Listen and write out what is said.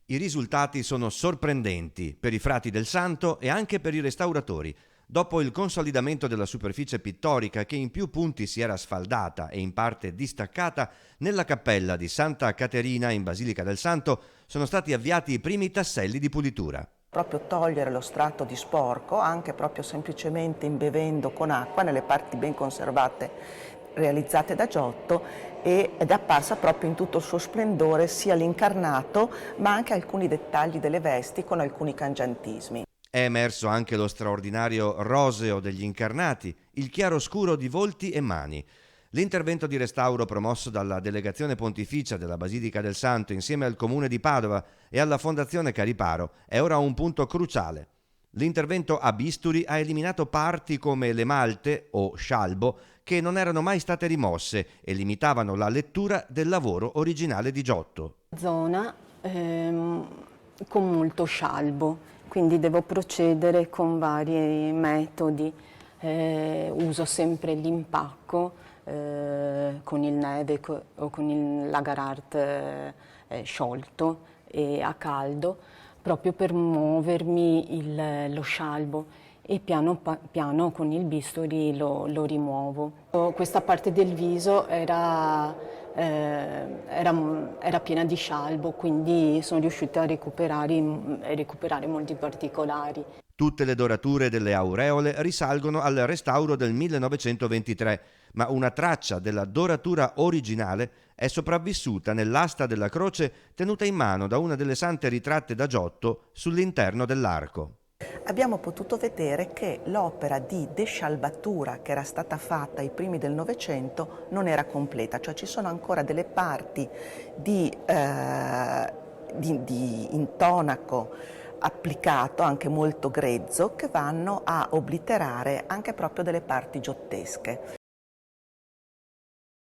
I risultati sono sorprendenti per i frati del santo e anche per i restauratori. Dopo il consolidamento della superficie pittorica che in più punti si era sfaldata e in parte distaccata, nella cappella di Santa Caterina in Basilica del Santo sono stati avviati i primi tasselli di pulitura. Proprio togliere lo strato di sporco, anche proprio semplicemente imbevendo con acqua nelle parti ben conservate realizzate da Giotto, ed è apparsa proprio in tutto il suo splendore sia l'incarnato ma anche alcuni dettagli delle vesti con alcuni cangiantismi. È emerso anche lo straordinario roseo degli incarnati, il chiaroscuro di volti e mani. L'intervento di restauro promosso dalla Delegazione Pontificia della Basilica del Santo insieme al Comune di Padova e alla Fondazione Cariparo è ora un punto cruciale. L'intervento a bisturi ha eliminato parti come le malte o scialbo che non erano mai state rimosse e limitavano la lettura del lavoro originale di Giotto. Zona con molto scialbo, quindi devo procedere con vari metodi. Uso sempre l'impacco con il neve o con il Lagar Art sciolto e a caldo, proprio per muovermi lo scialbo, e piano piano con il bisturi lo rimuovo. Questa parte del viso era piena di scialbo, quindi sono riuscita a recuperare molti particolari. Tutte le dorature delle aureole risalgono al restauro del 1923, ma una traccia della doratura originale è sopravvissuta nell'asta della croce tenuta in mano da una delle sante ritratte da Giotto sull'interno dell'arco. Abbiamo potuto vedere che l'opera di descialbatura che era stata fatta ai primi del Novecento non era completa, cioè ci sono ancora delle parti di intonaco applicato, anche molto grezzo, che vanno a obliterare anche proprio delle parti giottesche.